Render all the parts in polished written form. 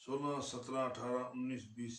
16 17 18 19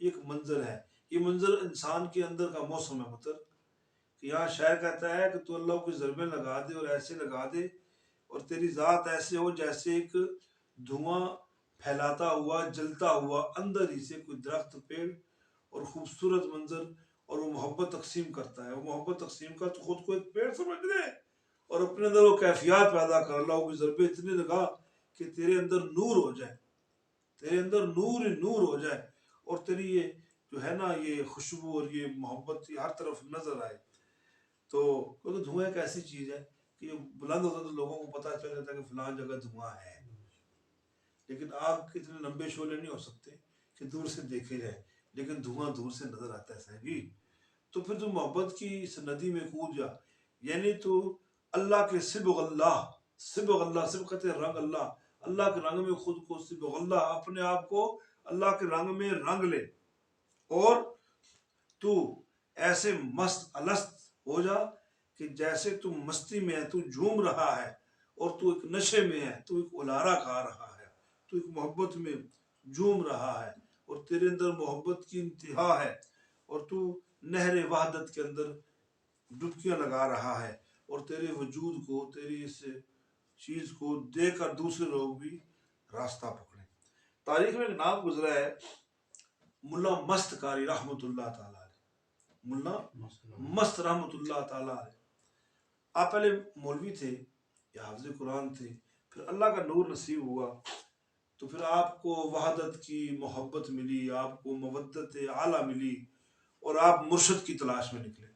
ایک منظر ہے. یہ منظر انسان کے اندر کا موسم ہے پتر. کہ یہاں شاعر کہتا ہے کہ تو اللہ کو ضربیں لگا دے اور ایسے لگا دے اور تیری ذات ایسے ہو جیسے ایک دھواں پھیلاتا ہوا جلتا ہوا اندر ہی سے کوئی درخت پیڑ اور خوبصورت منظر، اور وہ محبت تقسیم کرتا ہے. وہ محبت تقسیم کر تو خود کو ایک پیڑ سمجھ لے اور اپنے اندر وہ کیفیات پیدا کر. اللہ کی ضربیں اتنی لگا کہ تیرے اندر نور ہو جائے، تیرے اندر نور ہی نور ہو جائے، اور تیری یہ جو ہے نا یہ خوشبو اور یہ محبت یہ ہر طرف نظر آئے. تو کیونکہ دھواں ایک ایسی چیز ہے کہ یہ بلند ہوتا ہے تو لوگوں کو پتہ چل جاتا ہے کہ فلاں جگہ دھواں ہے، لیکن آگ کے اتنے لمبے شعلے نہیں ہو سکتے کہ دور سے دیکھے جائے، لیکن دھواں دور سے نظر آتا ہے صاحبی. تو پھر تو محبت کی اس ندی میں کود جا، یعنی تو اللہ کے صبغ اللہ، صبغ اللہ، صبغ کہتے ہیں رنگ، اللہ کے رنگ میں خود کو، صبغ اللہ اپنے آپ کو اللہ کے رنگ میں رنگ لے، اور تو ایسے مست الست ہو جا کہ جیسے تو مستی میں ہے، تو جھوم رہا ہے اور تو ایک نشے میں ہے، تو ایک الارا کھا رہا ہے، تو ایک محبت میں جھوم رہا ہے اور تیرے اندر محبت کی انتہا ہے، اور تو نہر وحدت کے اندر ڈبکیاں لگا رہا ہے، اور تیرے وجود کو، تیری اس چیز کو دیکھ کر دوسرے لوگ بھی راستہ پکڑیں. تاریخ میں ایک نام گزرا ہے ملا مست کاری رحمۃ اللہ تعالی علیہ، ملا مست رحمۃ اللہ تعالی علیہ. آپ پہلے مولوی تھے یا حافظ قرآن تھے، پھر اللہ کا نور نصیب ہوا تو پھر آپ کو وحدت کی محبت ملی، آپ کو مودت اعلیٰ ملی، اور آپ مرشد کی تلاش میں نکلے.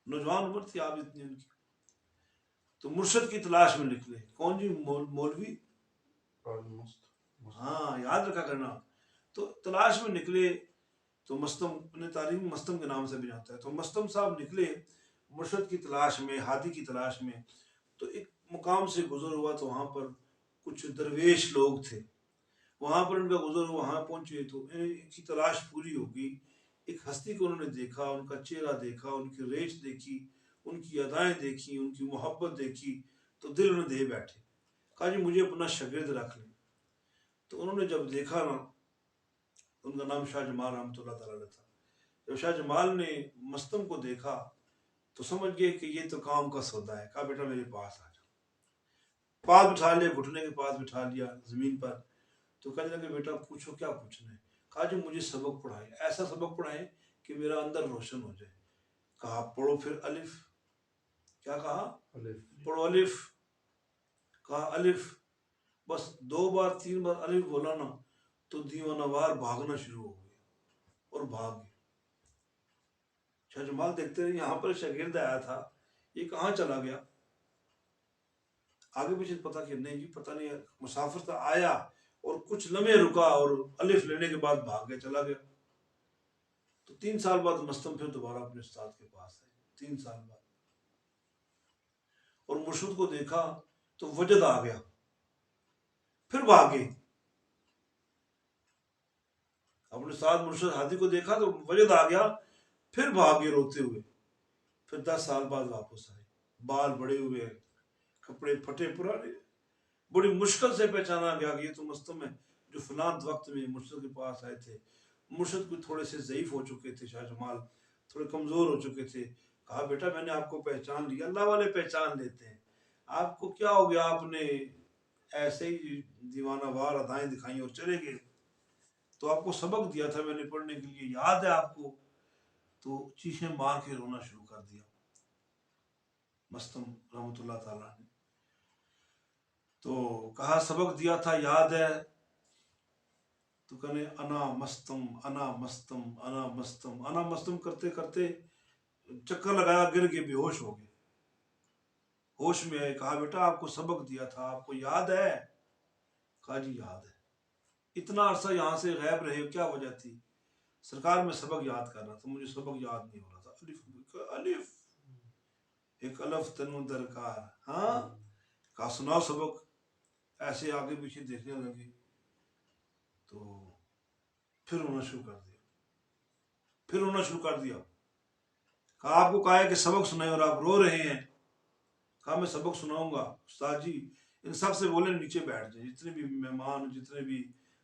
نوجوان عمر تھی آپ اتنی ان کی، تو مرشد کی تلاش میں نکلے. کون جی؟ مولوی. ہاں یاد رکھا کرنا. تو تلاش میں نکلے تو مستم نے تاریخ مستم کے نام سے بھی جانتا ہے. تو مستم صاحب نکلے مرشد کی تلاش میں، ہادی کی تلاش میں. تو ایک مقام سے گزر ہوا تو وہاں پر کچھ درویش لوگ تھے، وہاں پر ان کا گزر ہوا، وہاں پہنچے تو ان کی تلاش پوری ہوگی. ایک ہستی کو انہوں نے دیکھا، ان کا چہرہ دیکھا، ان کی ریش دیکھی، ان کی ادائیں دیکھی، ان کی محبت دیکھی، تو دل انہیں دے بیٹھے. کہا جی مجھے اپنا شاگرد رکھ لیں. تو انہوں نے جب دیکھا نا، ان کا نام شاہ جمال رحمۃ اللہ تعالیٰ علیہ تھا. جب شاہ جمال نے مستم کو دیکھا تو سمجھ گئے کہ یہ تو کام کا سودا ہے. کہا بیٹا میرے پاس آ جا. پاس بٹھا لیا، گھٹنے کے پاس بٹھا لیا زمین پر. تو کہنے لگے بیٹا پوچھو کیا پوچھنا ہے. کہا جو مجھے سبق پڑھائے، ایسا سبق پڑھائے کہ میرا اندر روشن ہو جائے. کہا پڑھو پھر الف. کیا کہا؟ پڑھو الف. کہا الف. بس 2 بار 3 بار الف بولا نا تو دیوانہ وار بھاگنا شروع ہو گیا اور بھاگ گیا. شاہ جمال دیکھتے رہے یہاں پر شاگرد آیا تھا، یہ کہاں چلا گیا؟ آگے پیچھے پتا کہ نہیں جی پتہ نہیں، مسافر تھا آیا اور کچھ لمحے رکا اور الف لینے کے بعد بھاگ گیا، چلا گیا. تو 3 سال بعد مستم پھر دوبارہ اپنے استاد کے پاس آئے، 3 سال بعد، اور مرشد کو دیکھا تو وجد آ گیا، پھر بھاگے. اپنے استاد مرشد ہادی کو دیکھا تو وجد آ گیا، پھر بھاگے روتے ہوئے. پھر 10 سال بعد واپس آئے، بال بڑے ہوئے، کپڑے پھٹے پرانے. بڑی مشکل سے پہچانا گیا کہ یہ تو مستم ہے جو فلاں وقت میں مرشد کے پاس آئے تھے. مرشد کو تھوڑے سے ضعیف ہو چکے تھے، شاہ جمال تھوڑے کمزور ہو چکے تھے. کہا بیٹا میں نے آپ کو پہچان لیا. اللہ والے پہچان لیتے ہیں. آپ کو کیا ہو گیا؟ آپ نے ایسے ہی دیوانہ وار ادائیں دکھائیں اور چلے گئے. تو آپ کو سبق دیا تھا میں نے پڑھنے کے لیے، یاد ہے آپ کو؟ تو چیخیں مار کے رونا شروع کر دیا مستم رحمۃ اللہ تعالیٰ نے. تو کہا سبق دیا تھا یاد ہے؟ تو کہنے انا مستم انا مستم انا مستم انا مستم کرتے کرتے چکر لگایا، گر کے بے ہوش ہو گئے. ہوش میں آئے. کہا بیٹا آپ کو سبق دیا تھا، آپ کو یاد ہے؟ کہا جی یاد ہے. اتنا عرصہ یہاں سے غائب رہے، کیا وجہ تھی؟ سرکار میں سبق یاد کر رہا تھا، مجھے سبق یاد نہیں ہو رہا تھا. الف ایک الف تنو درکار. ہاں کہا سناؤ سبق. ایسے آگے پیچھے دیکھنے لگے تو پھر رونا شروع کر دیا، پھر رونا شروع کر دیا. کہا آپ کو کہا ہے کہ سبق سنائے اور آپ رو رہے ہیں. کہا میں سبق سناؤں گا. استاد جی ان سب سے بولے نیچے بیٹھ جائیں، جتنے بھی مہمان جتنے بھی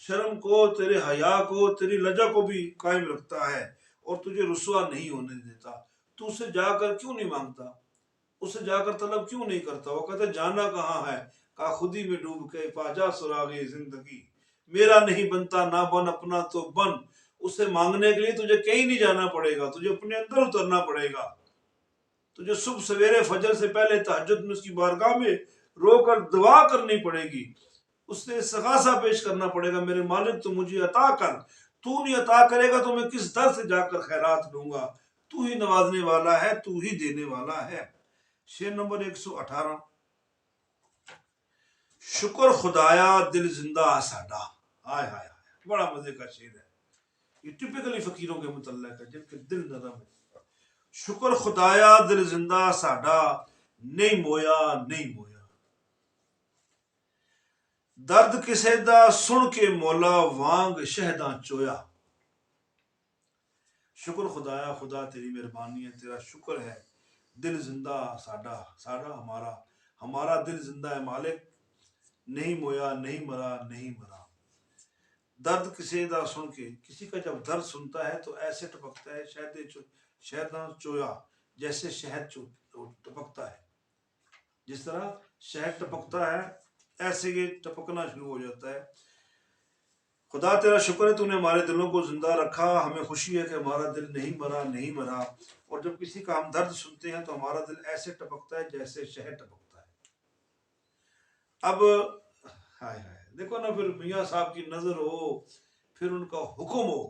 شرم کو، تیرے حیا کو، تیری لجا کو بھی قائم رکھتا ہے اور تجھے رسوا نہیں ہونے دیتا. تو اسے جا کر کیوں نہیں مانگتا، اسے جا کر طلب کیوں نہیں کرتا؟ وہ کہتا جانا کہاں ہے، کہا خودی میں ڈوب کے پا جا سراغِ زندگی. میرا نہیں بنتا نہ بن اپنا تو بن. اسے مانگنے کے لیے تجھے کہیں نہیں جانا پڑے گا، تجھے اپنے اندر اترنا پڑے گا. تجھے صبح سویرے فجر سے پہلے تہجد میں اس کی بارگاہ میں رو کر دعا کرنی پڑے گی، اس سے استغاثہ پیش کرنا پڑے گا، میرے مالک تو مجھے عطا کر. تو نہیں عطا کرے گا تو میں کس در سے جا کر خیرات دوں گا؟ تو ہی نوازنے والا ہے، تو ہی دینے والا ہے. شعر نمبر 118. شکر خدایا دل زندہ ساڈا. ہائے ہائے ہائے، بڑا مزے کا شعر ہے. یہ ٹپکلی فقیروں کے متعلق ہے جن کے دل نرم ہے. شکر خدایا دل زندہ ساڈا، نہیں مویا نہیں مویا. درد کسے دا سن کے مولا، وانگ شہداں چویا. شکر خدایا، خدا تیری مہربانی ہے، تیرا شکر ہے. دل زندہ ساڈا، ساڈا ہمارا، ہمارا دل زندہ ہے مالک، نہیں مویا نہیں مرا نہیں مرا. درد کسی دا سن کے، کسی کا جب درد سنتا ہے تو ایسے ٹپکتا ہے شہداں چویا، جیسے شہد ٹپکتا ہے. جس طرح شہد ٹپکتا ہے ایسے یہ ٹپکنا شروع ہو جاتا ہے. خدا تیرا شکر ہے تو نے ہمارے دلوں کو زندہ رکھا. ہمیں خوشی ہے کہ ہمارا دل نہیں مرا نہیں مرا. اور جب کسی کا ہم درد سنتے ہیں تو ہمارا دل ایسے ٹپکتا ہے جیسے شہد ٹپکتا ہے. اب ہائے ہائے دیکھو نا، پھر میاں صاحب کی نظر ہو، پھر ان کا حکم ہو،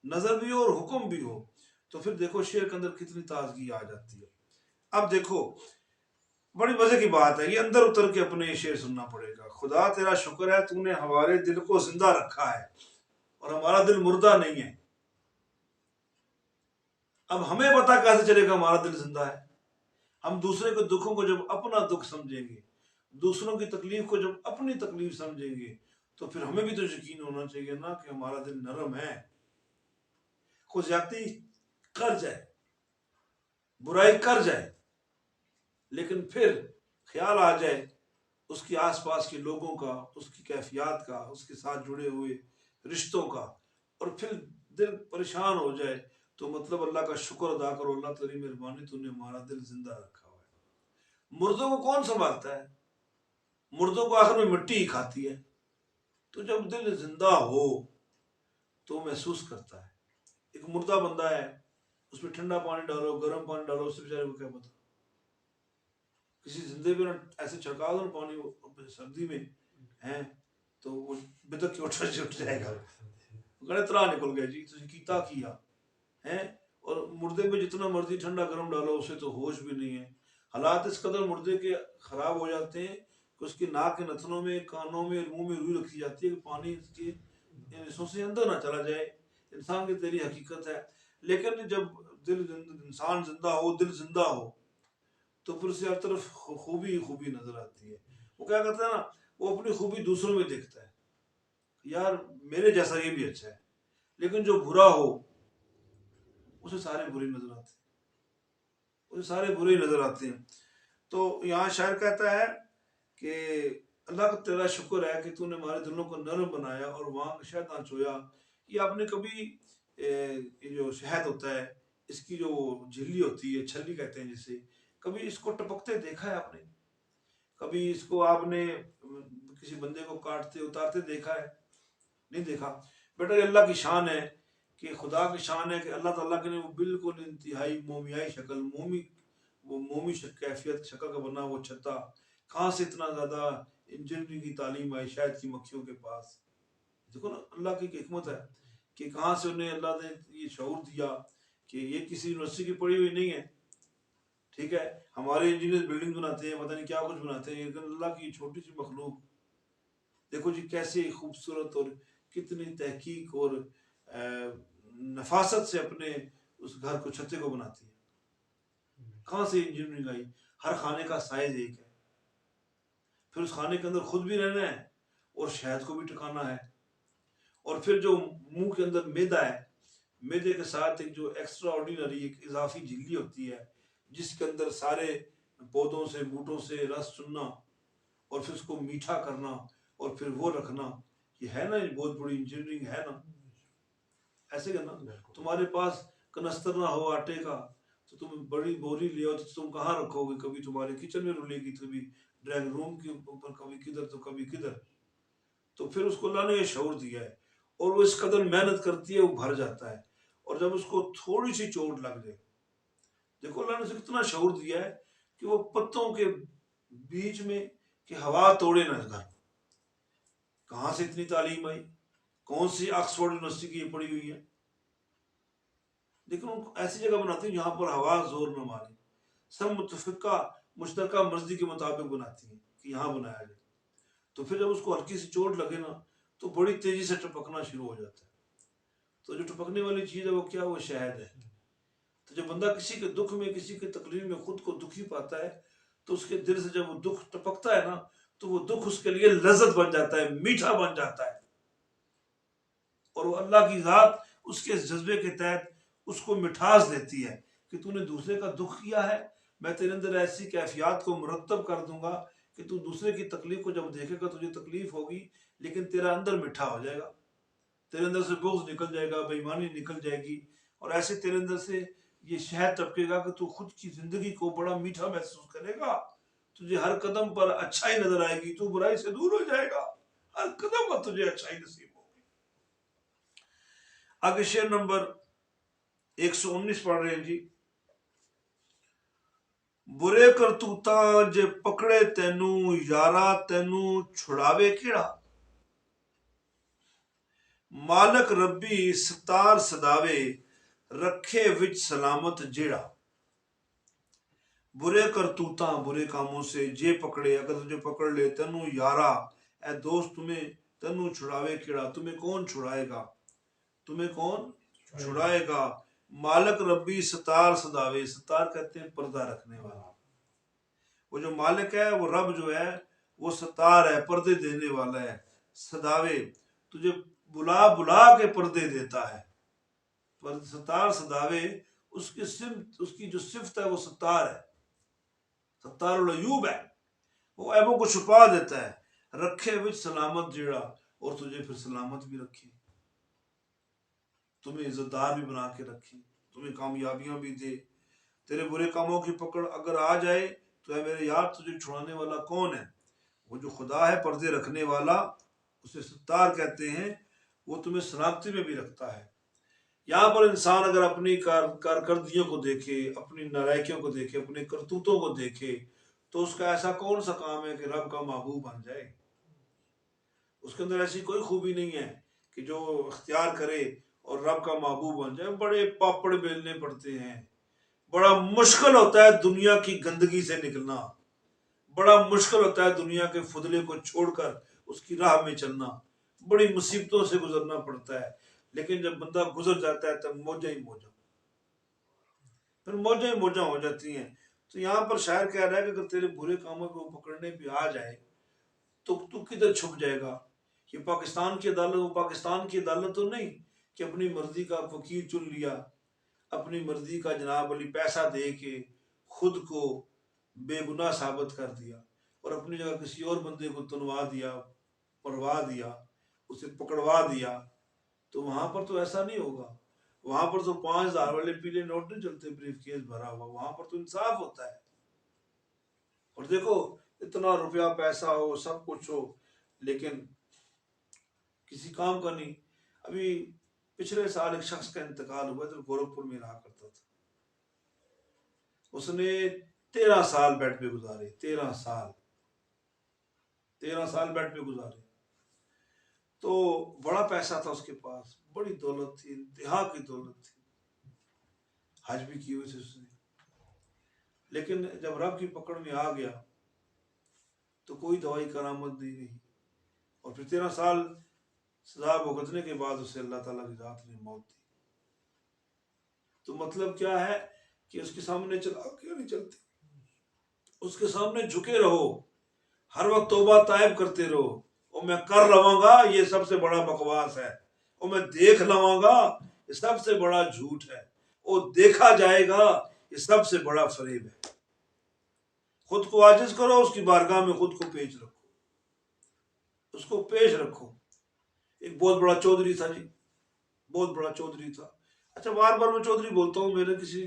نظر بھی ہو اور حکم بھی ہو، تو پھر دیکھو شعر کے اندر کتنی تازگی آ جاتی ہے. اب دیکھو بڑی مزے کی بات ہے، یہ اندر اتر کے اپنے شعر سننا پڑے گا. خدا تیرا شکر ہے تو نے ہمارے دل کو زندہ رکھا ہے اور ہمارا دل مردہ نہیں ہے. اب ہمیں پتا کیسے چلے گا ہمارا دل زندہ ہے؟ ہم دوسرے کے دکھوں کو جب اپنا دکھ سمجھیں گے، دوسروں کی تکلیف کو جب اپنی تکلیف سمجھیں گے، تو پھر ہمیں بھی تو یقین ہونا چاہیے نا کہ ہمارا دل نرم ہے. کوئی زیادتی کر جائے، برائی کر جائے، لیکن پھر خیال آ جائے اس کے آس پاس کے لوگوں کا، اس کی کیفیات کا، اس کے ساتھ جڑے ہوئے رشتوں کا، اور پھر دل پریشان ہو جائے، تو مطلب اللہ کا شکر ادا کرو، اللہ تیری مہربانی تو نے ہمارا دل زندہ رکھا ہوا ہے. مردوں کو کون سنبھالتا ہے؟ مردوں کو آخر میں مٹی ہی کھاتی ہے. تو جب دل زندہ ہو تو محسوس کرتا ہے. ایک مردہ بندہ ہے، اس میں ٹھنڈا پانی ڈالو، گرم پانی ڈالو، اس سے بیچارے کو کیا پتا. کسی زندے پہ ایسے چھڑکا دو پانی سردی میں ہیں تو وہ بدک کے اٹھ جائے گا. کہنے ترا نکل گیا جی، تسی کیتا کیا ہیں. اور مردے پہ جتنا مرضی ٹھنڈا گرم ڈالو اسے تو ہوش بھی نہیں ہے. حالات اس قدر مردے کے خراب ہو جاتے ہیں کہ اس کی ناک کے نتنوں میں، کانوں میں، منہ میں روئی رکھی جاتی ہے کہ پانی اس کے حصوں سے اندر نہ چلا جائے. انسان کی تیری حقیقت ہے. لیکن جب انسان زندہ ہو، دل زندہ ہو، تو پھر اسے ہر طرف خوبی خوبی نظر آتی ہے. وہ کیا کرتا ہے نا، وہ اپنی خوبی دوسروں میں دیکھتا ہے، یار میرے جیسا یہ بھی اچھا ہے. لیکن جو برا ہو اسے سارے برے نظر آتے ہیں، اسے سارے برے نظر آتے ہیں. تو یہاں شاعر کہتا ہے کہ اللہ کا تیرا شکر ہے کہ تو نے ہمارے دلوں کو نرم بنایا اور وہاں شہداں چویا. یہ آپ نے کبھی یہ جو شہد ہوتا ہے اس کی جو جھلی ہوتی ہے، چھلی کہتے ہیں جسے، کبھی اس کو ٹپکتے دیکھا ہے آپ نے؟ کبھی اس کو آپ نے کسی بندے کو کاٹتے اتارتے دیکھا ہے؟ نہیں دیکھا. بیٹا یہ اللہ کی شان ہے، کہ خدا کی شان ہے کہ اللہ تعالیٰ کے نے وہ بالکل انتہائی مومیائی شکل، وہ مومی کیفیت شکل کا بنا وہ چھتا. کہاں سے اتنا زیادہ انجینئرنگ کی تعلیم آئی شاید کی مکھیوں کے پاس؟ دیکھو نا اللہ کی حکمت ہے کہ کہاں سے انہیں اللہ نے یہ شعور دیا کہ یہ کسی یونیورسٹی کی پڑھی ہوئی نہیں ہے. ٹھیک ہے، ہمارے انجینئر بلڈنگ بناتے ہیں، پتہ نہیں کیا کچھ بناتے ہیں، لیکن اللہ کی چھوٹی سی مخلوق دیکھو جی کیسے خوبصورت اور کتنی تحقیق اور نفاست سے اپنے اس گھر کو، چھتے کو بناتی ہے. کہاں سے انجینئرنگ آئی؟ ہر خانے کا سائز ایک ہے، پھر اس خانے کے اندر خود بھی رہنا ہے اور شہد کو بھی ٹکانا ہے. اور پھر جو منہ کے اندر میدا ہے، میدے کے ساتھ ایک جو ایکسٹرا آرڈینری ایک اضافی جھلی ہوتی ہے جس کے اندر سارے پودوں سے بوٹوں سے رس چننا اور پھر اس کو میٹھا کرنا اور پھر وہ رکھنا. یہ ہے نا، یہ بہت بڑی انجینئرنگ ہے نا، ایسے کرنا. تمہارے پاس کنستر نہ ہو آٹے کا تو تم بڑی بوری لے آؤ تو تم کہاں رکھو گے؟ کبھی تمہارے کچن میں رلے گی، کبھی ڈرائنگ روم کے اوپر، کبھی کدھر تو کبھی کدھر. تو پھر اس کو اللہ نے یہ شعور دیا ہے، اور وہ اس قدر محنت کرتی ہے، وہ بھر جاتا ہے. اور جب اس کو تھوڑی سی چوٹ لگ جائے، دیکھو اللہ نے اسے کتنا شعور دیا ہے کہ وہ پتوں کے بیچ میں کہ ہوا توڑے نہ گھر. کہاں سے اتنی تعلیم آئی؟ کون سی آکسفورڈ یونیورسٹی کی یہ پڑھی ہوئی ہے؟ لیکن ان کو ایسی جگہ بناتی ہیں جہاں پر ہوا زور نہ مارے، سب متفقہ مشترکہ مرضی کے مطابق بناتی ہیں کہ یہاں بنایا جائے. تو پھر جب اس کو ہلکی سی چوٹ لگے نا تو بڑی تیزی سے ٹپکنا شروع ہو جاتا ہے. تو جو ٹپکنے والی چیز ہے وہ کیا؟ وہ شہد ہے. تو جب بندہ کسی کے دکھ میں، کسی کے تکلیف میں خود کو دکھی پاتا ہے تو اس کے دل سے جب وہ دکھ ٹپکتا ہے نا تو وہ دکھ اس کے لیے لذت بن جاتا ہے، میٹھا بن جاتا ہے. اور وہ اللہ کی ذات اس کے جذبے کے تحت اس کو مٹھاس دیتی ہے کہ تو نے دوسرے کا دکھ کیا ہے، میں تیرے اندر ایسی کیفیات کو مرتب کر دوں گا کہ تو دوسرے کی تکلیف کو جب دیکھے گا تجھے تکلیف ہوگی لیکن تیرا اندر میٹھا ہو جائے گا، تیرے اندر سے بغض نکل جائے گا، بے ایمانی نکل جائے گی، اور ایسے تیرے اندر سے یہ شہد ٹپکے گا کہ تو خود کی زندگی کو بڑا میٹھا محسوس کرے گا. تجھے ہر قدم پر اچھائی نظر آئے گی، تو برائی سے دور ہو جائے گا، ہر قدم پر تجھے اچھائی نصیب ہوگی. آگے شعر نمبر 119 پڑھ رہے ہیں جی. برے کرتوتاں جے پکڑے تینوں یارا تینوں چھڑاوے کیڑا، مالک ربی ستار صداوے رکھے وچ سلامت جیڑا. برے کرتوتاں، برے کاموں سے، جے پکڑے، اگر تجھے پکڑ لے، تینوں یارا اے دوست تمہیں، تینوں چھڑاوے کیڑا، تمہیں کون چھڑائے گا، تمہیں کون چھڑائے گا. مالک ربی ستار صداوے، ستار کہتے ہیں پردہ رکھنے والا. وہ جو مالک ہے، وہ رب جو ہے وہ ستار ہے، پردے دینے والا ہے. صداوے، تجھے بلا بلا کے پردے دیتا ہے. ستار صداوے، اس کی صفت، اس کی جو صفت ہے وہ ستار ہے، ستار العیوب ہے، وہ عیبوں کو چھپا دیتا ہے. رکھے وچ سلامت جیڑا، اور تجھے پھر سلامت بھی رکھے، تمہیں عزت دار بھی بنا کے رکھے، تمہیں کامیابیاں بھی دے. تیرے برے کاموں کی پکڑ اگر آ جائے تو اے میرے یار تجھے چھڑانے والا کون ہے؟ وہ جو خدا ہے پردے رکھنے والا، اسے ستار کہتے ہیں. وہ تمہیں سلامتی میں بھی رکھتا ہے. یہاں پر انسان اگر اپنی کارکردگیوں کو دیکھے، اپنی نالائکیوں کو دیکھے، اپنے کرتوتوں کو دیکھے، تو اس کا ایسا کون سا کام ہے کہ رب کا محبوب بن جائے؟ اس کے اندر ایسی کوئی خوبی نہیں ہے کہ جو اختیار کرے اور رب کا محبوب بن جائے. بڑے پاپڑ بیلنے پڑتے ہیں، بڑا مشکل ہوتا ہے دنیا کی گندگی سے نکلنا، بڑا مشکل ہوتا ہے دنیا کے فضلے کو چھوڑ کر اس کی راہ میں چلنا، بڑی مصیبتوں سے گزرنا پڑتا ہے. لیکن جب بندہ گزر جاتا ہے تب موجیں ہی موجیں، پھر موجیں ہی موجیں ہو جاتی ہیں. تو یہاں پر شاعر کہہ رہا ہے کہ اگر تیرے برے کاموں کو پکڑنے پہ آ جائے تو کدھر چھپ جائے گا؟ یہ پاکستان کی عدالت، وہ پاکستان کی عدالت تو نہیں کہ اپنی مرضی کا وکیل چن لیا، اپنی مرضی کا جناب علی پیسہ دے کے خود کو بے گناہ ثابت کر دیا اور اپنی جگہ کسی اور بندے کو تنوا دیا، پروا دیا، اسے پکڑوا دیا. تو وہاں پر تو ایسا نہیں ہوگا. وہاں پر تو 5,000 والے پیلے نوٹ نہیں چلتے، بریف کیس بھرا ہوا. وہاں پر تو انصاف ہوتا ہے. اور دیکھو اتنا روپیہ پیسہ ہو، سب کچھ ہو، لیکن کسی کام کا نہیں. ابھی پچھلے سال ایک شخص کا انتقال ہوا جو گورکھپور میں رہا کرتا تھا. اس نے 13 سال بیڈ پہ گزارے، 13 سال بیڈ پہ گزارے. تو بڑا پیسہ تھا اس کے پاس، بڑی دولت تھی، انتہا کی دولت تھی، حج بھی کی ہوئی تھی اس نے. لیکن جب رب کی پکڑ میں آ گیا تو کوئی دوائی کرامت نہیں رہی، اور پھر 13 سال سزا بھگتنے کے بعد اسے اللہ تعالیٰ کی ذات نے موت دی. تو مطلب کیا ہے کہ اس کے سامنے چلا کیوں نہیں چلتے؟ اس کے سامنے جھکے رہو، ہر وقت توبہ طائب کرتے رہو. اور میں کر لواں گا یہ سب سے بڑا بکواس ہے، اور میں دیکھ لواں گا یہ سب سے بڑا جھوٹ ہے، اور دیکھا جائے گا یہ سب سے بڑا فریب ہے. خود کو عاجز کرو، اس کی بارگاہ میں خود کو پیش رکھو، اس کو پیش رکھو. ایک بہت بڑا چودھری تھا جی، بہت بڑا چودھری تھا. اچھا بار بار میں چودھری بولتا ہوں، میرے کسی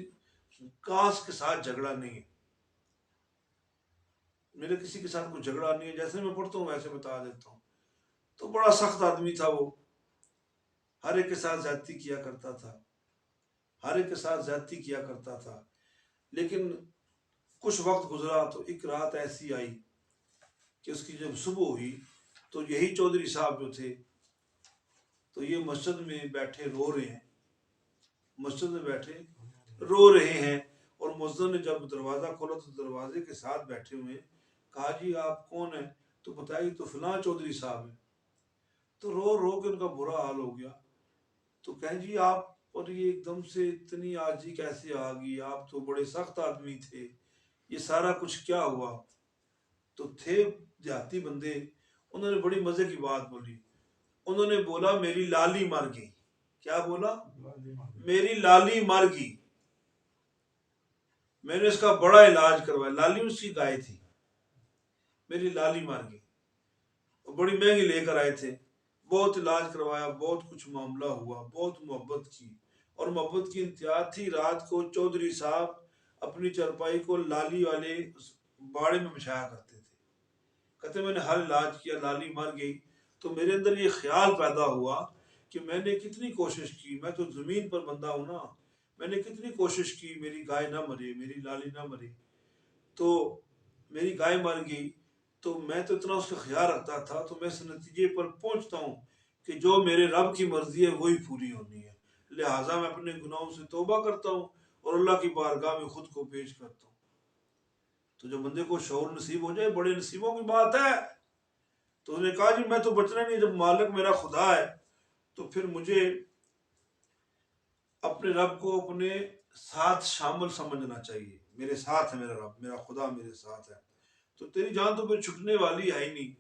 کاسٹ کے ساتھ جھگڑا نہیں ہے، میرے کسی کے ساتھ کوئی جھگڑا نہیں ہے، جیسے میں پڑھتا ہوں ویسے بتا دیتا ہوں. تو بڑا سخت آدمی تھا وہ، ہر ایک کے ساتھ زیادتی کیا کرتا تھا، ہر ایک کے ساتھ زیادتی کیا کرتا تھا. لیکن کچھ وقت گزرا تو ایک رات ایسی آئی کہ اس کی جب صبح ہوئی تو یہی چودھری صاحب جو تھے تو یہ مسجد میں بیٹھے رو رہے ہیں، مسجد میں بیٹھے رو رہے ہیں. اور مؤذن نے جب دروازہ کھولا تو دروازے کے ساتھ بیٹھے ہوئے کہا جی آپ کون ہیں؟ تو بتائی تو فلاں چودھری صاحب ہیں. تو رو رو کے ان کا برا حال ہو گیا. تو کہیں جی آپ اور یہ ایک دم سے اتنی عاجزی کیسے آ گئی؟ آپ تو بڑے سخت آدمی تھے، یہ سارا کچھ کیا ہوا؟ تو تھے دیہاتی بندے، انہوں نے بڑی مزے کی بات بولی. انہوں نے بولا میری لالی مر گئی. کیا بولا؟ میری لالی مر گئی، میں نے اس کا بڑا علاج کروایا. لالی اس کی گائے تھی. میری لالی مر گئی، بڑی مہنگی لے کر آئے تھے، بہت علاج کروایا، بہت کچھ معاملہ ہوا، بہت محبت کی. اور محبت کی انتہا تھی. رات کو چودھری صاحب اپنی چرپائی کو لالی والے باڑے میں بچھایا کرتے تھے. کہتے میں نے ہر علاج کیا، لالی مر گئی. تو میرے اندر یہ خیال پیدا ہوا کہ میں نے کتنی کوشش کی، میں تو زمین پر بندہ ہوں نا، میں نے کتنی کوشش کی میری گائے نہ مرے، میری لالی نہ مرے. تو میری گائے مر گئی تو میں تو اتنا اس کا خیال رکھتا تھا. تو میں اس نتیجے پر پہنچتا ہوں کہ جو میرے رب کی مرضی ہے وہی پوری ہونی ہے، لہٰذا میں اپنے گناہوں سے توبہ کرتا ہوں اور اللہ کی بارگاہ میں خود کو پیش کرتا ہوں. تو جو بندے کو شعور نصیب ہو جائے بڑے نصیبوں کی بات ہے. تو انہوں نے کہا جی میں تو بچنا نہیں، جب مالک میرا خدا ہے تو پھر مجھے اپنے رب کو اپنے ساتھ شامل سمجھنا چاہیے. میرے ساتھ ہے میرا رب، میرا خدا میرے ساتھ ہے، تو تیری جان تو پھر چھٹنے والی ہے ہی نہیں.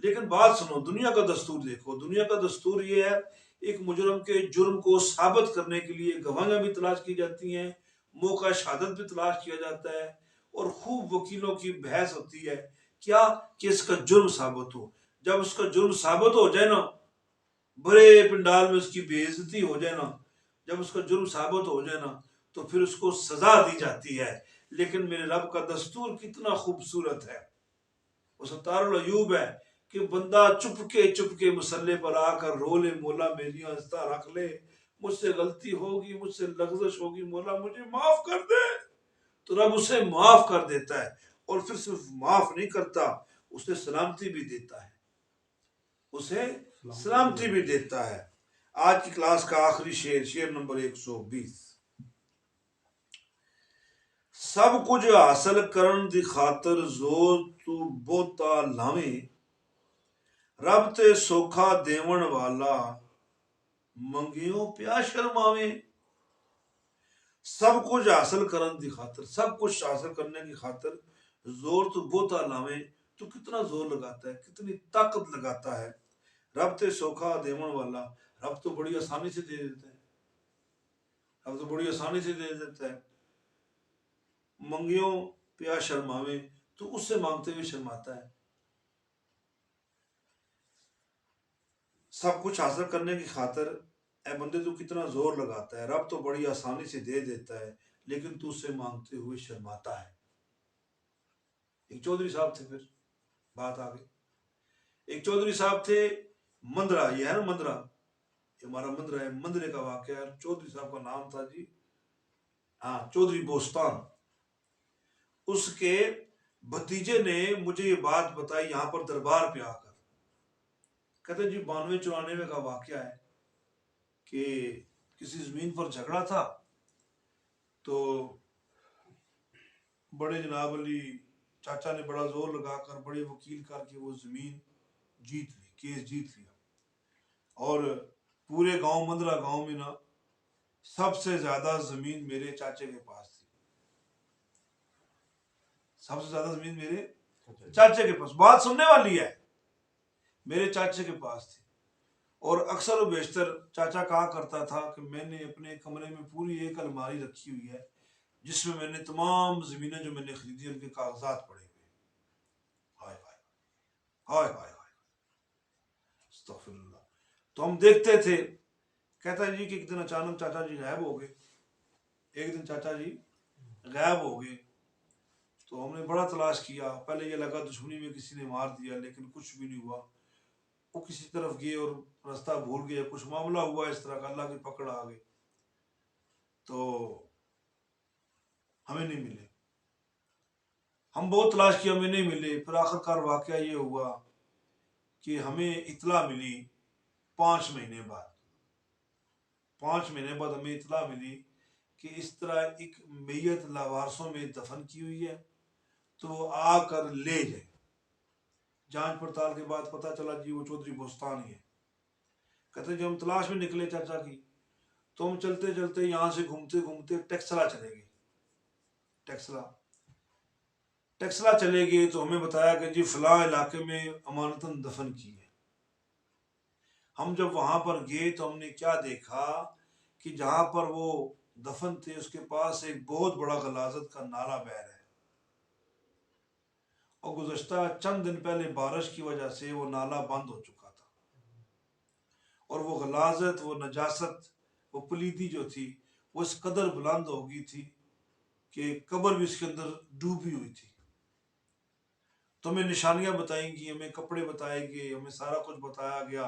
لیکن بات سنو، دنیا کا دستور دیکھو. دنیا کا دستور یہ ہے ایک مجرم کے جرم کو ثابت کرنے کے لیے گواہیاں بھی تلاش کی جاتی ہیں، موقع شہادت بھی تلاش کیا جاتا ہے، اور خوب وکیلوں کی بحث ہوتی ہے کیا کہ اس کا جرم ثابت ہو. جب اس کا جرم ثابت ہو جائے نا، بڑے پنڈال میں اس کی بے عزتی ہو جائے نا، جب اس کا جرم ثابت ہو جائے نا تو پھر اس کو سزا دی جاتی ہے. لیکن میرے رب کا دستور کتنا خوبصورت ہے. وہ ستار العیوب ہے کہ بندہ چپ کے مسلح پر آ کر رو لے، مولا میری آستہ رکھ لے، مجھ سے غلطی ہوگی، مجھ سے لغزش ہوگی، مولا مجھے معاف کر دے. تو رب اسے معاف کر دیتا ہے، اور پھر صرف معاف نہیں کرتا، اسے سلامتی بھی دیتا ہے، اسے سلامتی بھی دیتا ہے. آج کی کلاس کا آخری شعر نمبر 120. سب کچھ حاصل کرن دی خاطر زور تو بوتا لاویں، رب تے سوکھا دیون والا منگیوں پیا شرماویں. سب کچھ حاصل کرن دی خاطر، سب کچھ حاصل کرنے کی خاطر زور تو بوتا لاویں، تو کتنا زور لگاتا ہے، کتنی طاقت لگاتا ہے. رب تے سوکھا دیون والا، رب تو بڑی آسانی سے دے دیتا ہے، رب تو بڑی آسانی سے دے دیتا ہے. منگیوں پیا شرماویں، تو اس سے مانگتے ہوئے شرماتا ہے. سب کچھ حاصل کرنے کی خاطر اے بندے تو کتنا زور لگاتا ہے، رب تو بڑی آسانی سے دے دیتا ہے لیکن تو اس سے مانگتے ہوئے شرماتا ہے. ایک چودھری صاحب تھے، پھر بات آگئی. ایک چودھری صاحب تھے مندرا، یہ ہے نا مندرا، یہ ہمارا مندرا ہے، مندرے کا واقعہ ہے. چودھری صاحب کا نام تھا جی، ہاں، چودھری بوستان. اس کے بھتیجے نے مجھے یہ بات بتائی یہاں پر دربار پہ آ کر. کہتے جی 92-94 کا واقعہ ہے کہ کسی زمین پر جھگڑا تھا، تو بڑے جناب علی چاچا نے بڑا زور لگا کر، بڑے وکیل کر کے وہ زمین جیت لی، کیس جیت لیا. اور پورے گاؤں مندرا گاؤں میں نا سب سے زیادہ زمین میرے چاچے کے پاس تھی، سب سے زیادہ زمین میرے چاچے کے پاس. بات سننے والی ہے، میرے چاچے کے پاس تھی. اور اکثر و بیشتر چاچا کہا کرتا تھا کہ میں نے اپنے کمرے میں پوری ایک الماری رکھی ہوئی ہے جس میں نے تمام زمینیں جو میں نے خریدی ان کے کاغذات پڑے ہوئے. ہائے ہائے ہائے ہائے ہائے، استغفر اللہ. تو ہم دیکھتے تھے. کہتا ہے جی کہ ایک دن اچانک چاچا جی غائب ہو گئے. ایک دن چاچا جی غائب ہو گئے. تو ہم نے بڑا تلاش کیا. پہلے یہ لگا دشمنی میں کسی نے مار دیا، لیکن کچھ بھی نہیں ہوا. وہ کسی طرف گئے اور راستہ بھول گئے، کچھ معاملہ ہوا اس طرح کا، اللہ کی پکڑ آ گئی. تو ہمیں نہیں ملے. ہم بہت تلاش کیا، ہمیں نہیں ملے. پھر آخر کار واقعہ یہ ہوا کہ ہمیں اطلاع ملی 5 مہینے بعد. 5 مہینے بعد ہمیں اطلاع ملی کہ اس طرح ایک میت لاوارسوں میں دفن کی ہوئی ہے، تو وہ آ کر لے جائے. جانچ پڑتال کے بعد پتہ چلا جی وہ چودھری بوستان ہی ہے. کہتے جب ہم تلاش میں نکلے چاچا کی، تو ہم چلتے چلتے یہاں سے گھومتے گھومتے ٹیکسلا چلے گئے. ٹیکسلا چلے گئے تو ہمیں بتایا کہ جی فلاں علاقے میں امانتاً دفن کی ہے. ہم جب وہاں پر گئے تو ہم نے کیا دیکھا کہ جہاں پر وہ دفن تھے اس کے پاس ایک بہت بڑا غلاظت کا نالا بہہ رہا ہے، اور گزشتہ چند دن پہلے بارش کی وجہ سے وہ نالا بند ہو چکا تھا. اور وہ غلاظت، وہ نجاست، وہ پلیدی جو تھی وہ اس قدر بلند ہو گئی تھی کہ قبر بھی اس کے اندر ڈوبی ہوئی تھی. تو ہمیں نشانیاں بتائیں گی، ہمیں کپڑے بتائے گئے، ہمیں سارا کچھ بتایا گیا.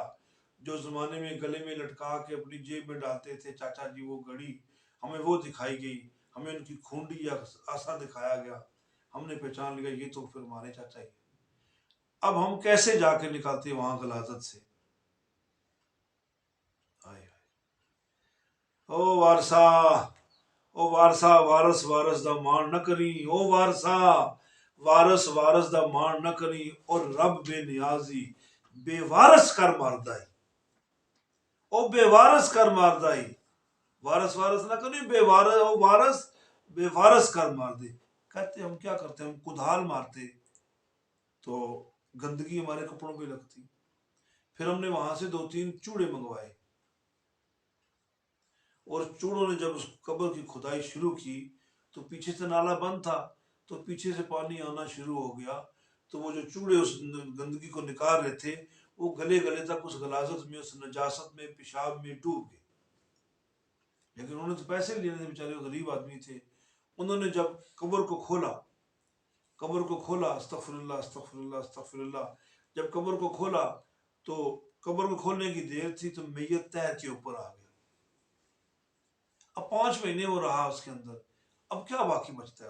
جو زمانے میں گلے میں لٹکا کے اپنی جیب میں ڈالتے تھے چاچا جی وہ گھڑی، ہمیں وہ دکھائی گئی. ہمیں ان کی کھونڈی یا آسا دکھایا گیا. ہم نے پہچان لیا یہ تو پھر ہمارے چاچا ہی. اب ہم کیسے جا کے نکالتے وہاں غلاظت سے؟ او وارسا، او وارسا وارس وارس دا مان نہ کری. او وارسا وارس وارس دا مان نہ کری. اور رب بے نیازی بے وارس کر ماردائی. او بے وارس کر ماردائی. وارس وارس نہ کری، بے وارس، او وارس بے وارس کر مار دے. کہتے ہم کیا کرتے، ہم کدھال مارتے تو گندگی ہمارے کپڑوں پہ لگتی. پھر ہم نے وہاں سے 2-3 چوڑے منگوائے، اور چوڑوں نے جب اس قبر کی کھدائی شروع کی تو پیچھے سے نالا بند تھا، تو پیچھے سے پانی آنا شروع ہو گیا. تو وہ جو چوڑے اس گندگی کو نکال رہے تھے وہ گلے گلے تک اس غلاظت میں، اس نجاست میں، پیشاب میں ڈوب گئے. لیکن انہوں نے تو پیسے لینے تھے، بیچارے غریب آدمی تھے. انہوں نے جب قبر کو کھولا، استغفر اللہ استغفر اللہ استغفر اللہ. جب قبر کو کھولا تو قبر کو کھولنے کی دیر تھی تو میت تہر کے اوپر آ گیا. اب 5 مہینے وہ رہا اس کے اندر. اب کیا باقی بچتا ہے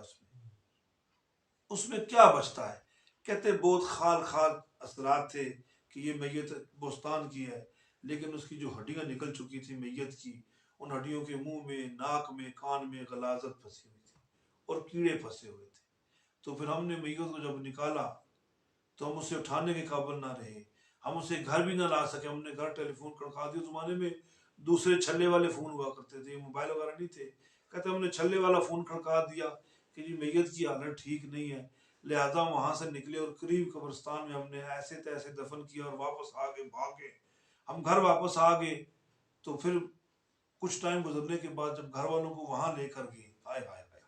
اس میں کیا بچتا ہے؟ کہتے بہت خال اثرات تھے کہ یہ میت بوستان کی ہے، لیکن اس کی جو ہڈیاں نکل چکی تھی میت کی، ان ہڈیوں کے منہ میں، ناک میں، کان میں غلاظت پھنسی ہوئی تھی اور کیڑے پھنسے ہوئے تھے. تو پھر ہم نے میت کو جب نکالا تو ہم اسے اٹھانے کے قابل نہ رہے. ہم اسے گھر بھی نہ لا سکے. ہم نے گھر ٹیلی فون کھڑکا دیا. زمانے میں دوسرے چھلے والے فون ہوا کرتے تھے، موبائل وغیرہ نہیں تھے. کہتے ہم نے چھلے والا فون کھڑکا دیا کہ جی میت کی حالت ٹھیک نہیں ہے. لہذا وہاں سے نکلے اور قریب قبرستان میں ہم نے ایسے تیسے دفن کیا اور واپس آ گئے. بھاگے ہم گھر واپس آ گئے. تو پھر کچھ ٹائم گزرنے کے بعد جب گھر والوں کو وہاں لے کر گئے، ہائے ہائے ہائے،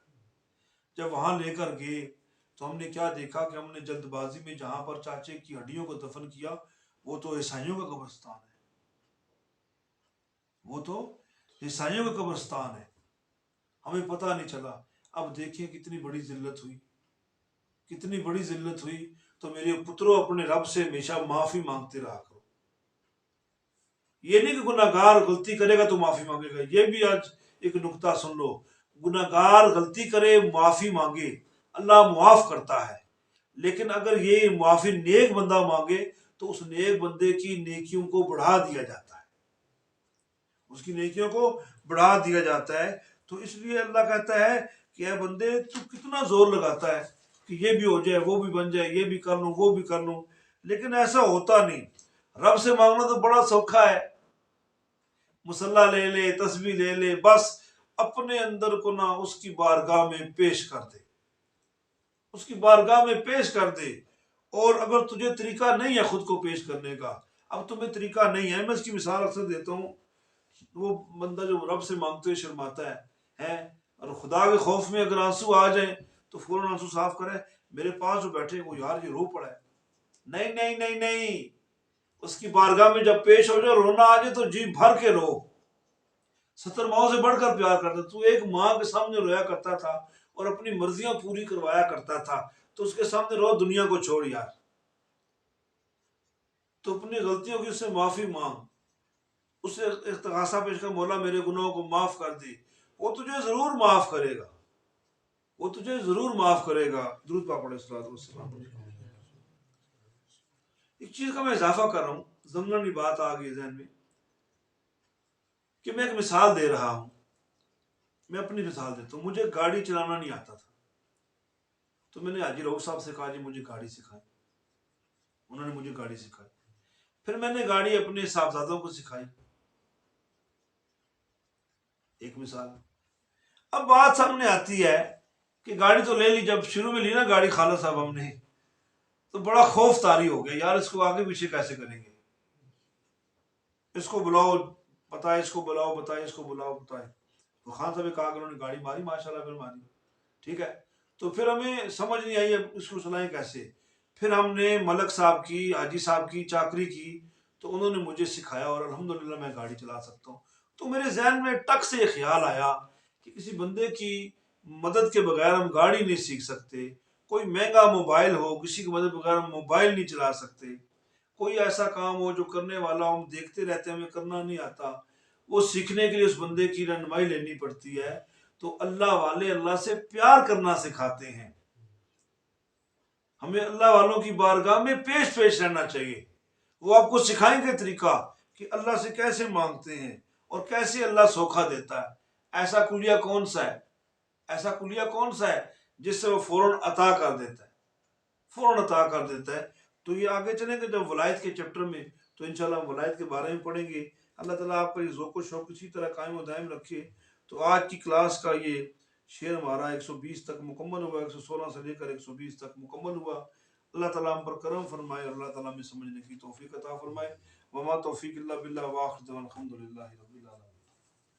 جب وہاں لے کر گئے تو ہم نے کیا دیکھا کہ ہم نے جلد بازی میں جہاں پر چاچے کی ہڈیوں کو دفن کیا وہ تو عیسائیوں کا قبرستان ہے. وہ تو عیسائیوں کا قبرستان ہے. ہمیں پتہ نہیں چلا. اب دیکھیں کتنی بڑی ذلت ہوئی، کتنی بڑی ذلت ہوئی. تو میرے پتروں اپنے رب سے ہمیشہ معافی مانگتے رہا کرو. یہ نہیں کہ گناہ گار غلطی کرے گا تو معافی مانگے گا. یہ بھی آج ایک نکتہ سن لو. گناہ گار غلطی کرے، معافی مانگے، اللہ معاف کرتا ہے. لیکن اگر یہ معافی نیک بندہ مانگے تو اس نیک بندے کی نیکیوں کو بڑھا دیا جاتا ہے، اس کی نیکیوں کو بڑھا دیا جاتا ہے. تو اس لیے اللہ کہتا ہے کہ اے بندے تو کتنا زور لگاتا ہے کہ یہ بھی ہو جائے، وہ بھی بن جائے، یہ بھی کر لوں، وہ بھی کر لوں. لیکن ایسا ہوتا نہیں. رب سے مانگنا تو بڑا سوکھا ہے. مصلی لے لے، تسبیح لے لے، بس اپنے اندر کو نہ اس کی بارگاہ میں پیش کر دے، اس کی بارگاہ میں پیش کر دے. اور اگر تجھے طریقہ نہیں ہے خود کو پیش کرنے کا، اب تمہیں طریقہ نہیں ہے. میں اس کی مثال اکثر دیتا ہوں. وہ بندہ جو رب سے مانگتے ہوئے شرماتا ہے اور خدا کے خوف میں اگر آنسو آ جائیں تو فوراً آنسو صاف کرے. میرے پاس جو بیٹھے وہ یار یہ رو پڑا ہے. نہیں نہیں نہیں نہیں، اس کی بارگاہ میں جب پیش ہو جائے رونا آ جائے تو جی بھر کے رو. 70 ماؤں سے بڑھ کر پیار کرتا. تو ایک ماں کے سامنے رویا کرتا تھا اور اپنی مرضیاں پوری کروایا کرتا تھا. تو اس کے سامنے رو, دنیا کو چھوڑ یار. تو اپنی غلطیوں کی اس سے معافی مانگ, اس سے استغاثہ پیش کر, مولا میرے گناہوں کو معاف کر دے. وہ تجھے ضرور معاف کرے گا, وہ تجھے ضرور معاف کرے گا. درود پاک پڑھے صلی اللہ علیہ وسلم. ایک چیز کا میں اضافہ کر رہا ہوں, ضمنی بات آ گئی ذہن میں, کہ میں ایک مثال دے رہا ہوں. میں اپنی مثال دیتا ہوں. مجھے گاڑی چلانا نہیں آتا تھا, تو میں نے حاجی رؤوف صاحب سے کہا جی مجھے گاڑی سکھائیں. انہوں نے مجھے گاڑی سکھائی. پھر میں نے گاڑی اپنے صاحبزادوں کو سکھائی. ایک مثال. اب بات سامنے آتی ہے کہ گاڑی تو لے لی, جب شروع میں لی نا گاڑی خالد صاحب ہم نے, تو بڑا خوف طاری ہو گیا, یار اس کو آگے پیچھے کیسے کریں گے, اس کو بلاؤ بتائے, اس کو بلاؤ بتائے, اس کو بلاؤ بتائے. تو خان صاحب کہا کہ انہوں نے گاڑی ماری, ماشاءاللہ پھر ماری. ٹھیک ہے, تو پھر ہمیں سمجھ نہیں آئی اب اس کو چلائیں کیسے. پھر ہم نے ملک صاحب کی, حاجی صاحب کی چاکری کی, تو انہوں نے مجھے سکھایا اور الحمدللہ میں گاڑی چلا سکتا ہوں. تو میرے ذہن میں ٹک سے یہ خیال آیا کہ کسی بندے کی مدد کے بغیر ہم گاڑی نہیں سیکھ سکتے. کوئی مہنگا موبائل ہو, کسی کی مدد بغیر ہم موبائل نہیں چلا سکتے. کوئی ایسا کام ہو جو کرنے والا ہم دیکھتے رہتے ہیں, ہمیں کرنا نہیں آتا, وہ سیکھنے کے لیے اس بندے کی رہنمائی لینی پڑتی ہے. تو اللہ والے اللہ سے پیار کرنا سکھاتے ہیں. ہمیں اللہ والوں کی بارگاہ میں پیش رہنا چاہیے. وہ آپ کو سکھائیں گے طریقہ کہ اللہ سے کیسے مانگتے ہیں اور کیسے اللہ سوکھا دیتا ہے. ایسا کلیہ کون سا ہے, ایسا کلیہ کون سا ہے جس سے وہ فوراً عطا کر دیتا ہے, فوراً عطا کر دیتا ہے. تو یہ آگے چلیں گے جب ولایت کے چیپٹر میں, تو انشاءاللہ ہم ولایت کے بارے میں پڑھیں گے. اللہ تعالیٰ آپ کا یہ ذوق و شوق اسی طرح قائم و دائم رکھے. تو آج کی کلاس کا یہ شعر ہمارا 120 تک مکمل ہوا, 116 سے لے کر 120 تک مکمل ہوا. اللہ تعالیٰ ہم پر کرم فرمائے اور اللہ تعالیٰ ہمیں سمجھنے کی توفیق عطا فرمائے. وما توفیق اللہ باللہ, وآخر دعوانا الحمدللہ.